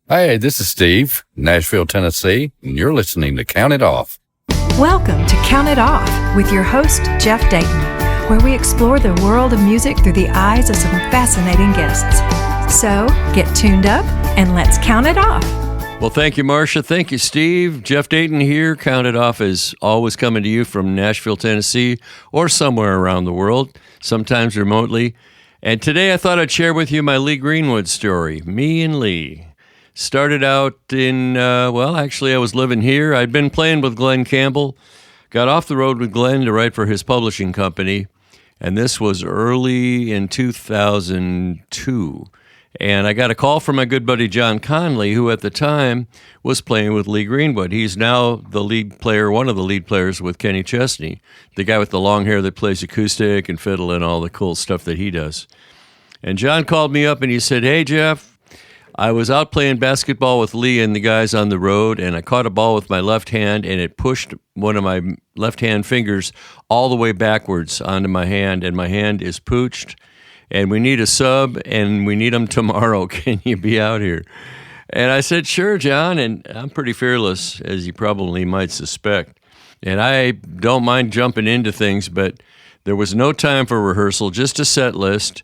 Hey, this is Steve, Nashville, Tennessee, and you're listening to Count It Off. Welcome to Count It Off with your host, Jeff Dayton, where we explore the world of music through the eyes of some fascinating guests. So, get tuned up and let's count it off. Well, thank you, Marcia. Thank you, Steve. Jeff Dayton here. Count It Off is always coming to you from Nashville, Tennessee, or somewhere around the world, sometimes remotely. And today I thought I'd share with you my Lee Greenwood story, me and Lee. Started out in, actually I was living here. I'd been playing with Glenn Campbell, got off the road with Glenn to write for his publishing company, and this was early in 2002. And I got a call from my good buddy John Conley, who at the time was playing with Lee Greenwood. He's now the lead player, one of the lead players with Kenny Chesney, the guy with the long hair that plays acoustic and fiddle and all the cool stuff that he does. And John called me up and he said, "Hey, Jeff, I was out playing basketball with Lee and the guys on the road, and I caught a ball with my left hand, and it pushed one of my left-hand fingers all the way backwards onto my hand, and my hand is pooched, and we need a sub, and we need them tomorrow. Can you be out here?" And I said, "Sure, John," and I'm pretty fearless, as you probably might suspect. And I don't mind jumping into things, but there was no time for rehearsal, just a set list.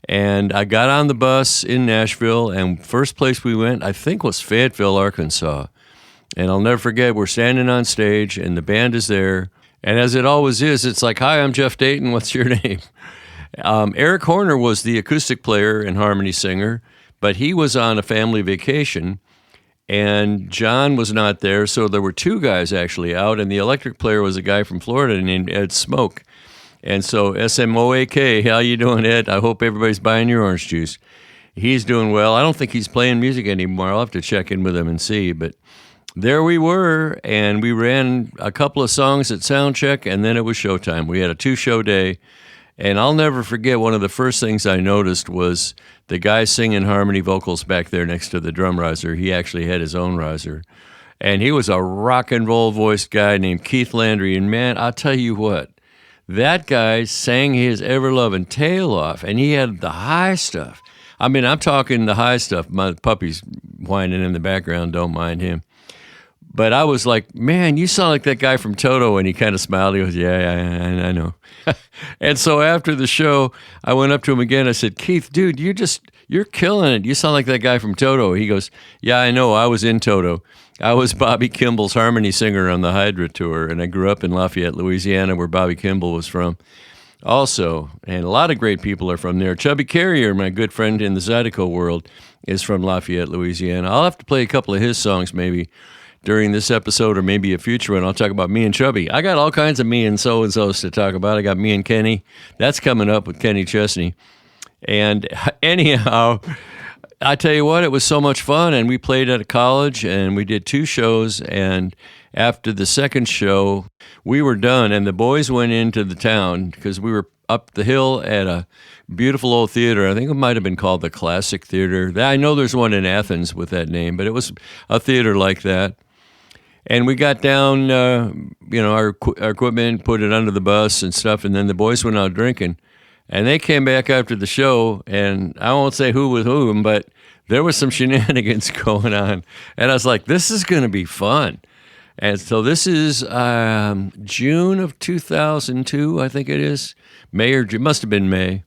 And I got on the bus in Nashville, and first place we went, I think, was Fayetteville, Arkansas. And I'll never forget, we're standing on stage, and the band is there. And as it always is, it's like, "Hi, I'm Jeff Dayton. What's your name?" Eric Horner was the acoustic player and harmony singer, but he was on a family vacation, and John was not there, so there were two guys actually out, and the electric player was a guy from Florida named Ed Smoke. And so SMOAK, how you doing, Ed? I hope everybody's buying your orange juice. He's doing well. I don't think he's playing music anymore. I'll have to check in with him and see. But there we were, and we ran a couple of songs at soundcheck, and then it was showtime. We had a 2-show day, and I'll never forget one of the first things I noticed was the guy singing harmony vocals back there next to the drum riser. He actually had his own riser. And he was a rock and roll voiced guy named Keith Landry. And man, I'll tell you what, that guy sang his ever-loving tail off, and he had the high stuff. I mean, I'm talking the high stuff. My puppy's whining in the background. Don't mind him. But I was like, "Man, you sound like that guy from Toto." And he kind of smiled. He goes, "Yeah, I know." And so after the show, I went up to him again. I said, "Keith, dude, you're killing it. You sound like that guy from Toto." He goes, "Yeah, I know. I was in Toto. I was Bobby Kimball's harmony singer on the Hydra tour, and I grew up in Lafayette, Louisiana, where Bobby Kimball was from also. And a lot of great people are from there. Chubby Carrier, my good friend in the Zydeco world, is from Lafayette, Louisiana. I'll have to play a couple of his songs maybe during this episode or maybe a future one. I'll talk about me and Chubby. I got all kinds of me and so-and-sos to talk about. I got me and Kenny. That's coming up with Kenny Chesney. And anyhow, I tell you what, it was so much fun, and we played at a college, and we did 2 shows, and after the second show, we were done, and the boys went into the town, because we were up the hill at a beautiful old theater. I think it might have been called the Classic Theater. I know there's one in Athens with that name, but it was a theater like that. And we got down, our equipment, put it under the bus and stuff, and then the boys went out drinking. And they came back after the show, and I won't say who was whom, but there was some shenanigans going on. And I was like, this is going to be fun. And so this is June of 2002, I think it is. May or June, must have been May.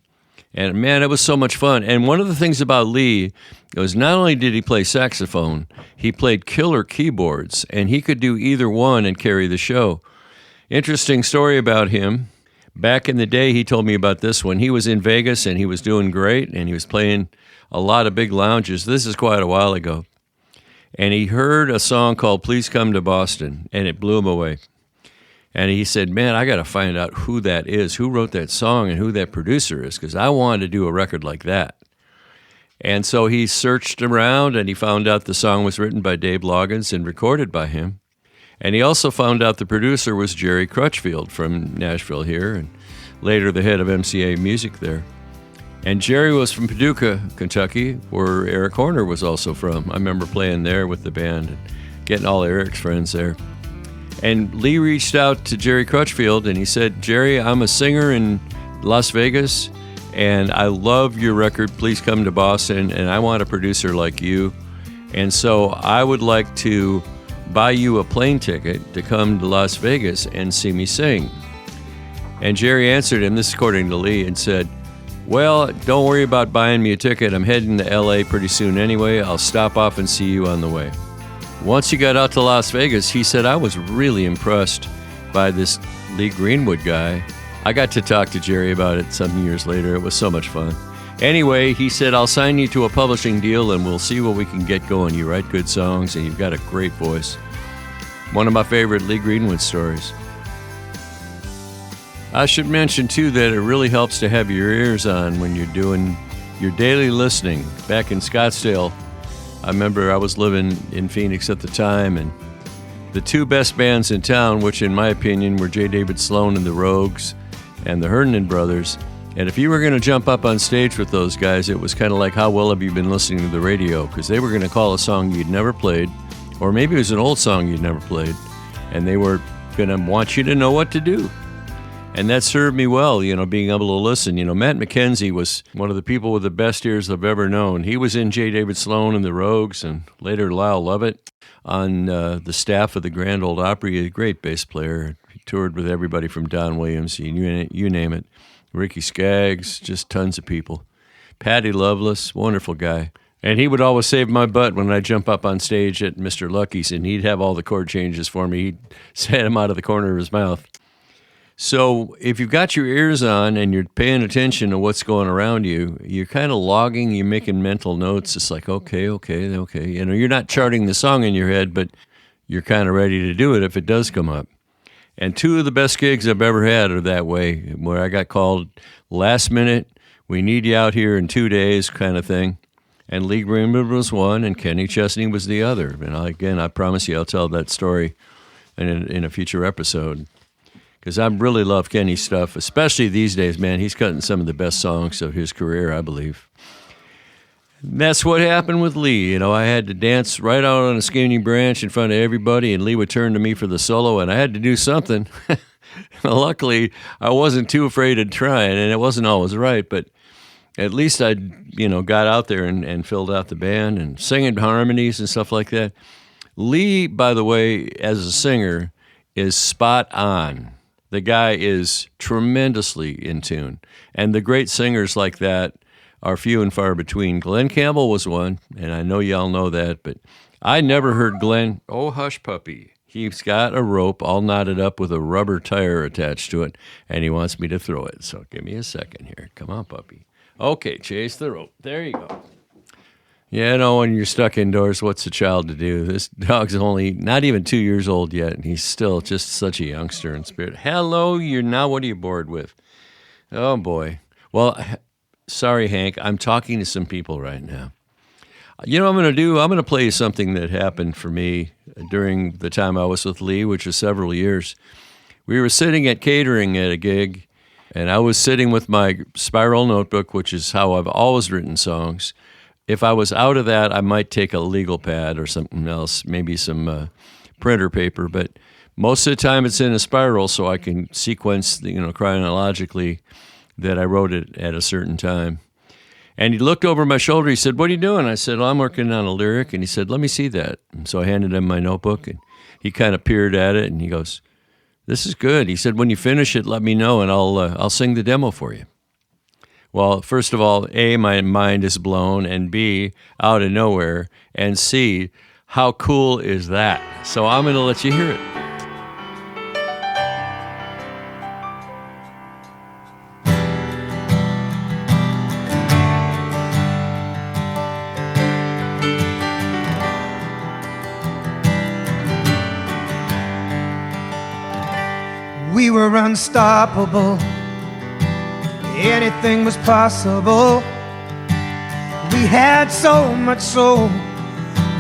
And man, it was so much fun. And one of the things about Lee was not only did he play saxophone, he played killer keyboards, and he could do either one and carry the show. Interesting story about him. Back in the day, he told me about this one. He was in Vegas, and he was doing great, and he was playing a lot of big lounges. This is quite a while ago. And he heard a song called Please Come to Boston, and it blew him away. And he said, "Man, I got to find out who that is, who wrote that song and who that producer is, because I wanted to do a record like that." And so he searched around, and he found out the song was written by Dave Loggins and recorded by him. And he also found out the producer was Jerry Crutchfield from Nashville here, and later the head of MCA Music there. And Jerry was from Paducah, Kentucky, where Eric Horner was also from. I remember playing there with the band and getting all Eric's friends there. And Lee reached out to Jerry Crutchfield, and he said, "Jerry, I'm a singer in Las Vegas, and I love your record, Please Come to Boston, and I want a producer like you." And so I would like to buy you a plane ticket to come to Las Vegas and see me sing. And Jerry answered him, this is according to Lee, and said, well, don't worry about buying me a ticket. I'm heading to LA pretty soon anyway. I'll stop off and see you on the way. Once he got out to Las Vegas, he said, I was really impressed by this Lee Greenwood guy. I got to talk to Jerry about it some years later. It was so much fun. Anyway, he said, I'll sign you to a publishing deal and we'll see what we can get going. You write good songs and you've got a great voice. One of my favorite Lee Greenwood stories. I should mention, too, that it really helps to have your ears on when you're doing your daily listening. Back in Scottsdale, I remember I was living in Phoenix at the time, and the two best bands in town, which in my opinion were J. David Sloan and the Rogues and the Herndon Brothers. And if you were going to jump up on stage with those guys, it was kind of like, how well have you been listening to the radio? Because they were going to call a song you'd never played, or maybe it was an old song you'd never played, and they were going to want you to know what to do. And that served me well, being able to listen. Matt McKenzie was one of the people with the best ears I've ever known. He was in J. David Sloan and the Rogues, and later Lyle Lovett on the staff of the Grand Ole Opry, a great bass player. He toured with everybody from Don Williams, you name it. Ricky Skaggs, just tons of people. Patty Loveless, wonderful guy. And he would always save my butt when I jump up on stage at Mr. Lucky's, and he'd have all the chord changes for me. He'd say them out of the corner of his mouth. So if you've got your ears on and you're paying attention to what's going around you, you're kind of logging, you're making mental notes. It's like, okay. You're not charting the song in your head, but you're kind of ready to do it if it does come up. And two of the best gigs I've ever had are that way, where I got called last minute, we need you out here in 2 days kind of thing. And Lee Greenwood was one, and Kenny Chesney was the other. And I promise you I'll tell that story in a future episode. Because I really love Kenny's stuff, especially these days, man. He's cutting some of the best songs of his career, I believe. And that's what happened with Lee. I had to dance right out on a skinny branch in front of everybody, and Lee would turn to me for the solo, and I had to do something. Luckily, I wasn't too afraid of trying, and it wasn't always right, but at least I, got out there and filled out the band and singing harmonies and stuff like that. Lee, by the way, as a singer, is spot on. The guy is tremendously in tune. And the great singers like that are few and far between. Glenn Campbell was one, and I know y'all know that, but I never heard Glenn, oh, hush, puppy. He's got a rope all knotted up with a rubber tire attached to it, and he wants me to throw it. So give me a second here. Come on, puppy. Okay, chase the rope. There you go. Yeah, when you're stuck indoors, what's a child to do? This dog's only not even 2 years old yet, and he's still just such a youngster in spirit. Hello, what are you bored with? Oh, boy. Well, sorry, Hank, I'm talking to some people right now. You know what I'm going to do? I'm going to play you something that happened for me during the time I was with Lee, which was several years. We were sitting at catering at a gig, and I was sitting with my spiral notebook, which is how I've always written songs. If I was out of that, I might take a legal pad or something else, maybe some printer paper. But most of the time it's in a spiral, so I can sequence, chronologically that I wrote it at a certain time. And he looked over my shoulder. He said, what are you doing? I said, I'm working on a lyric. And he said, let me see that. And so I handed him my notebook, and he kind of peered at it, and he goes, this is good. He said, when you finish it, let me know, and I'll sing the demo for you. Well, first of all, A, my mind is blown, and B, out of nowhere, and C, how cool is that? So I'm going to let you hear it. We were unstoppable. Anything was possible. We had so much soul.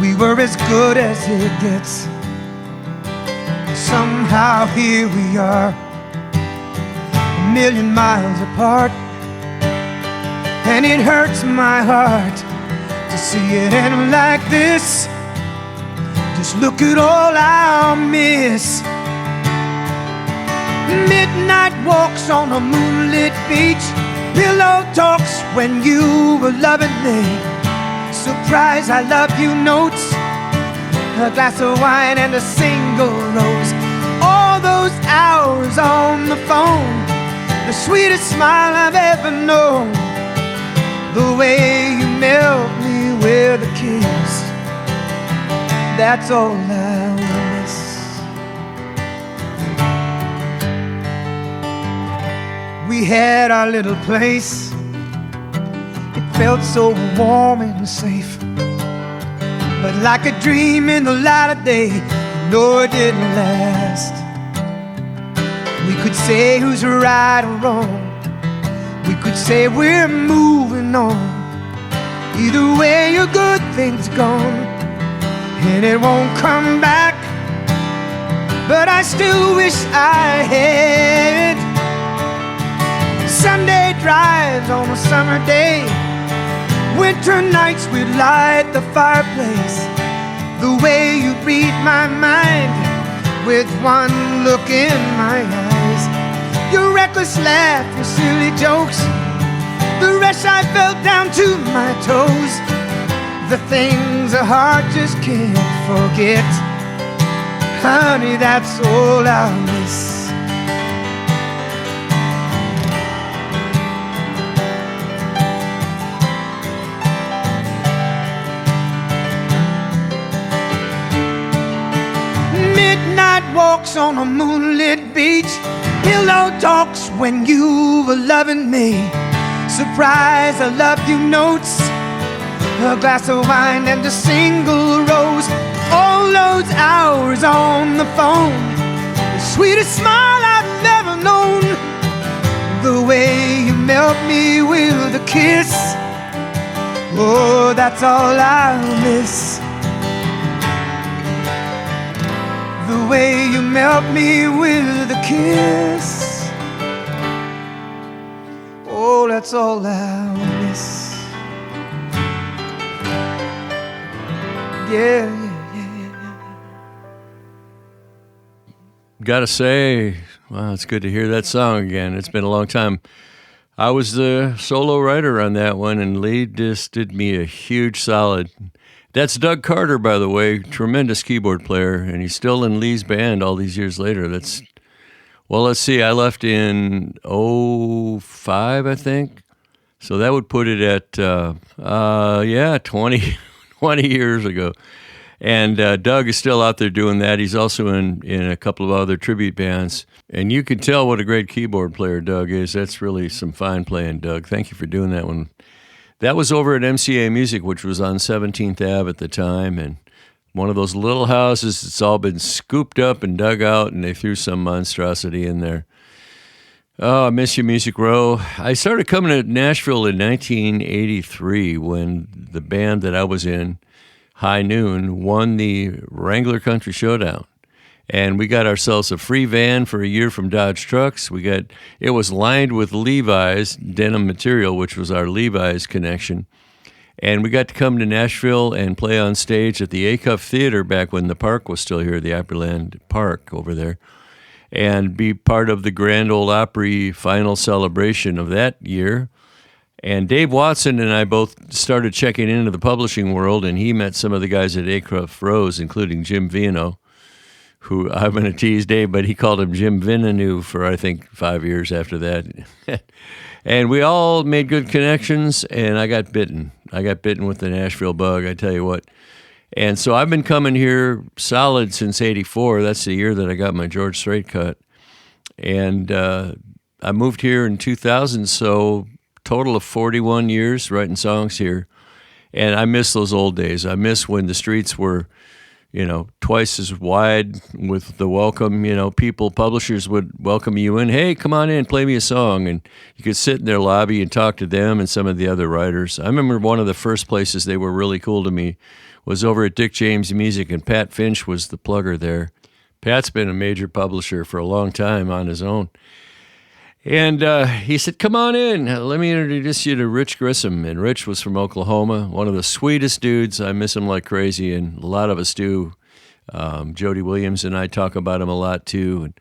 We were as good as it gets. Somehow here we are, a million miles apart. And it hurts my heart to see it end like this. Just look at all I'll miss. Midnight walks on a moonlit beach, pillow talks when you were loving me, surprise I love you notes a glass of wine and a single rose. All those hours on the phone, the sweetest smile I've ever known. The way you melt me with a kiss, that's all I miss. We had our little place, it felt so warm and safe. But like a dream in the light of day, no, it didn't last. We could say who's right or wrong, we could say we're moving on. Either way, your good thing's gone, and it won't come back. But I still wish I had Sunday drives on a summer day, winter nights we'd light the fireplace. The way you read my mind with one look in my eyes. Your reckless laugh, your silly jokes, the rush I felt down to my toes. The things a heart just can't forget. Honey, that's all I'll miss. Midnight walks on a moonlit beach, pillow talks when you were loving me. Surprise, I love you notes, a glass of wine and a single rose. All those hours on the phone, the sweetest smile I've never known. The way you melt me with a kiss, oh, that's all I'll miss. The way you melt me with a kiss, oh, that's all I'll miss. Yeah. Gotta say, wow, it's good to hear that song again. It's been a long time. I was the solo writer on that one, and Lee just did me a huge solid. That's Doug Carter, by the way, tremendous keyboard player, and he's still in Lee's band all these years later. Well, let's see, I left in 2005, I think. So that would put it at, 20 years ago. And Doug is still out there doing that. He's also in a couple of other tribute bands. And you can tell what a great keyboard player Doug is. That's really some fine playing, Doug. Thank you for doing that one. That was over at MCA Music, which was on 17th Ave at the time. And one of those little houses that's all been scooped up and dug out, and they threw some monstrosity in there. Oh, I miss you, Music Row. I started coming to Nashville in 1983 when the band that I was in, High Noon, won the Wrangler Country Showdown. And we got ourselves a free van for a year from Dodge Trucks. It was lined with Levi's denim material, which was our Levi's connection. And we got to come to Nashville and play on stage at the Acuff Theater back when the park was still here, the Opryland Park over there, and be part of the Grand Ole Opry final celebration of that year. And Dave Watson and I both started checking into the publishing world, and he met some of the guys at Acuff Rose, including Jim Vino, who I'm going to tease Dave, but he called him Jim Vinanu for, I think, 5 years after that. And we all made good connections, and I got bitten. I got bitten with the Nashville bug, I tell you what. And so I've been coming here solid since 84. That's the year that I got my George Strait cut. And I moved here in 2000, so total of 41 years writing songs here. And I miss those old days. I miss when the streets were, twice as wide with the welcome, publishers would welcome you in. Hey, come on in, play me a song. And you could sit in their lobby and talk to them and some of the other writers. I remember one of the first places they were really cool to me was over at Dick James Music, and Pat Finch was the plugger there. Pat's been a major publisher for a long time on his own. And he said, come on in. Let me introduce you to Rich Grissom. And Rich was from Oklahoma, one of the sweetest dudes. I miss him like crazy, and a lot of us do. Jody Williams and I talk about him a lot, too.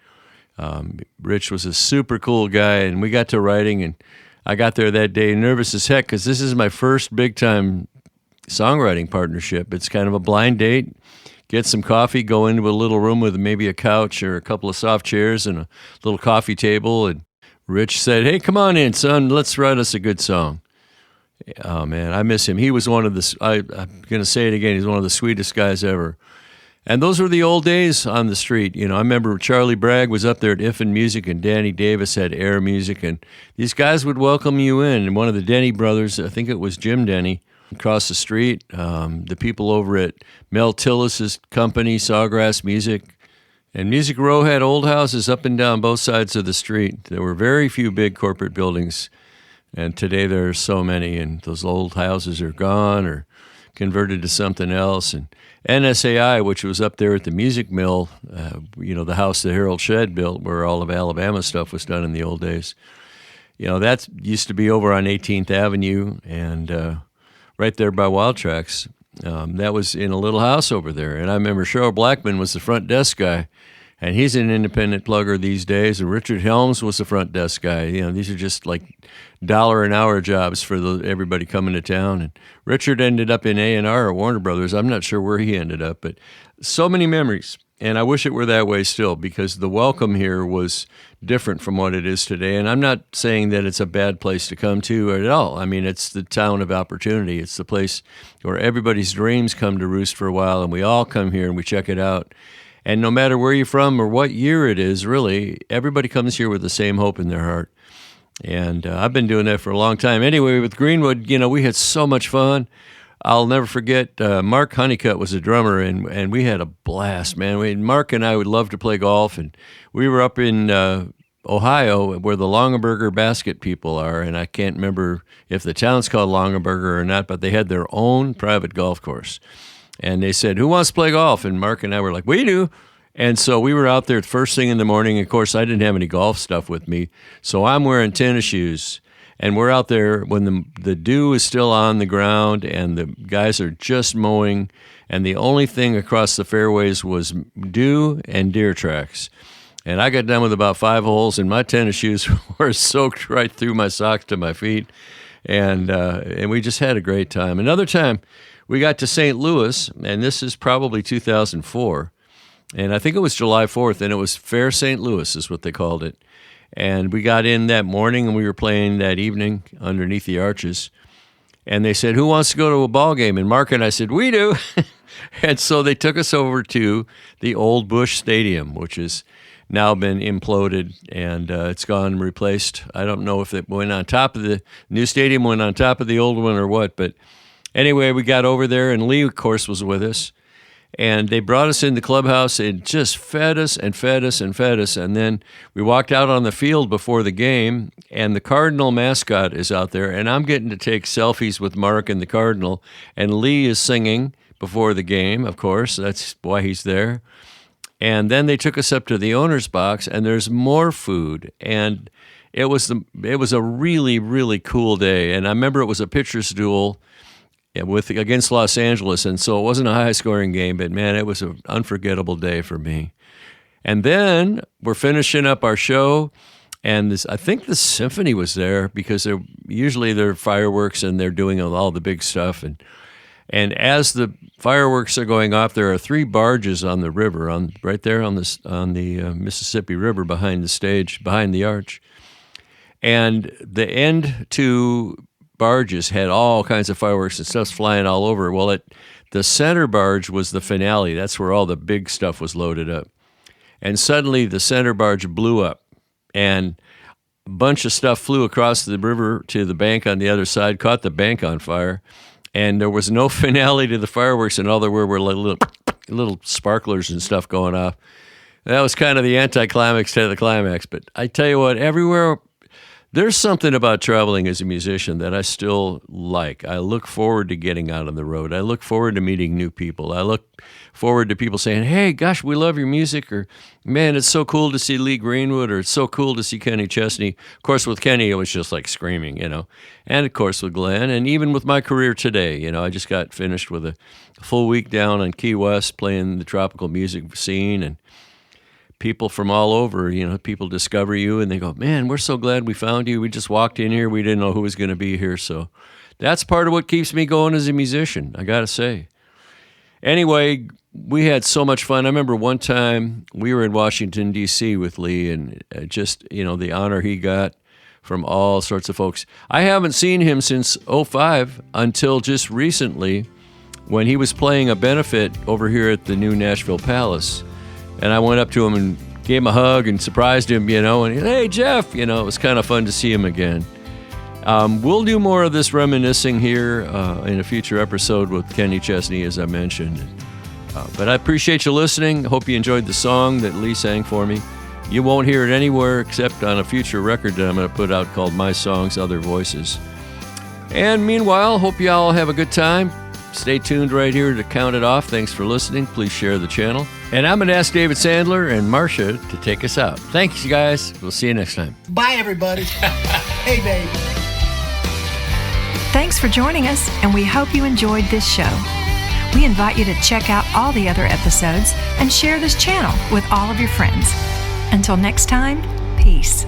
And Rich was a super cool guy, and we got to writing, and I got there that day nervous as heck because this is my first big-time songwriting partnership. It's kind of a blind date get some coffee, go into a little room with maybe a couch or a couple of soft chairs and a little coffee table. And Rich said, "Hey, come on in, son. Let's write us a good song." Oh, man, I miss him. He was one of the, I'm going to say it again, he's one of the sweetest guys ever. And those were the old days on the street. I remember Charlie Bragg was up there at Iffen Music, and Danny Davis had Air Music, and these guys would welcome you in. And one of the Denny brothers, I think it was Jim Denny, across the street, the people over at Mel Tillis's company, Sawgrass Music, and Music Row had old houses up and down both sides of the street. There were very few big corporate buildings, and today there are so many, and those old houses are gone or converted to something else. And NSAI, which was up there at the Music Mill, the house that Harold Shedd built where all of Alabama stuff was done in the old days, that used to be over on 18th Avenue and right there by Wild Tracks. That was in a little house over there. And I remember Cheryl Blackman was the front desk guy, and he's an independent plugger these days. And Richard Helms was the front desk guy. These are just like $1 an hour jobs for everybody coming to town. And Richard ended up in A&R at Warner Brothers. I'm not sure where he ended up, but so many memories. And I wish it were that way still, because the welcome here was different from what it is today. And I'm not saying that it's a bad place to come to at all. I mean, it's the town of opportunity. It's the place where everybody's dreams come to roost for a while, and we all come here and we check it out. And no matter where you're from or what year it is, really, everybody comes here with the same hope in their heart. And I've been doing that for a long time. Anyway, with Greenwood, we had so much fun. I'll never forget, Mark Honeycutt was a drummer, and we had a blast, man. Mark and I would love to play golf, and we were up in Ohio where the Longaberger basket people are, and I can't remember if the town's called Longaberger or not, but they had their own private golf course. And they said, "Who wants to play golf?" And Mark and I were like, "We do." And so we were out there the first thing in the morning. Of course, I didn't have any golf stuff with me, so I'm wearing tennis shoes. And we're out there when the dew is still on the ground and the guys are just mowing, and the only thing across the fairways was dew and deer tracks. And I got done with about 5 holes, and my tennis shoes were soaked right through my socks to my feet. And we just had a great time. Another time, we got to St. Louis, and this is probably 2004. And I think it was July 4th, and it was Fair St. Louis is what they called it. And we got in that morning, and we were playing that evening underneath the arches. And they said, "Who wants to go to a ball game?" And Mark and I said, "We do." And so they took us over to the old Busch Stadium, which has now been imploded, and it's gone replaced. I don't know if it went on top of the new stadium, went on top of the old one or what. But anyway, we got over there, and Lee, of course, was with us. And they brought us in the clubhouse and just fed us and fed us and fed us. And then we walked out on the field before the game, and the Cardinal mascot is out there. And I'm getting to take selfies with Mark and the Cardinal. And Lee is singing before the game, of course. That's why he's there. And then they took us up to the owner's box, and there's more food. And it was a really, really cool day. And I remember it was a pitcher's duel against Los Angeles, and so it wasn't a high-scoring game, but, man, it was an unforgettable day for me. And then we're finishing up our show, and I think the symphony was there because usually they're fireworks, and they're doing all the big stuff. And as the fireworks are going off, there are 3 barges on the river, right there on the Mississippi River behind the stage, behind the arch. And the end 2 barges had all kinds of fireworks and stuff's flying all over. Well, the center barge was the finale. That's where all the big stuff was loaded up. And suddenly the center barge blew up, and a bunch of stuff flew across the river to the bank on the other side, caught the bank on fire, and there was no finale to the fireworks, and all there were little sparklers and stuff going off. That was kind of the anticlimax to the climax. But I tell you what, everywhere, there's something about traveling as a musician that I still like. I look forward to getting out on the road. I look forward to meeting new people. I look forward to people saying, "Hey, gosh, we love your music," or, "Man, it's so cool to see Lee Greenwood," or, "It's so cool to see Kenny Chesney." Of course, with Kenny, it was just like screaming, And, of course, with Glenn, and even with my career today, I just got finished with a full week down on Key West playing the tropical music scene, and people from all over, people discover you and they go, "Man, we're so glad we found you. We just walked in here. We didn't know who was going to be here." So that's part of what keeps me going as a musician, I got to say. Anyway, we had so much fun. I remember one time we were in Washington, D.C. with Lee, and just, the honor he got from all sorts of folks. I haven't seen him since '05 until just recently when he was playing a benefit over here at the new Nashville Palace. And I went up to him and gave him a hug and surprised him, and hey, Jeff, it was kind of fun to see him again. We'll do more of this reminiscing here in a future episode with Kenny Chesney, as I mentioned. But I appreciate you listening. Hope you enjoyed the song that Lee sang for me. You won't hear it anywhere except on a future record that I'm going to put out called My Songs, Other Voices. And meanwhile, hope you all have a good time. Stay tuned right here to Count It Off. Thanks for listening. Please share the channel. And I'm going to ask David Sandler and Marcia to take us out. Thanks, you guys. We'll see you next time. Bye, everybody. Hey, babe. Thanks for joining us, and we hope you enjoyed this show. We invite you to check out all the other episodes and share this channel with all of your friends. Until next time, peace.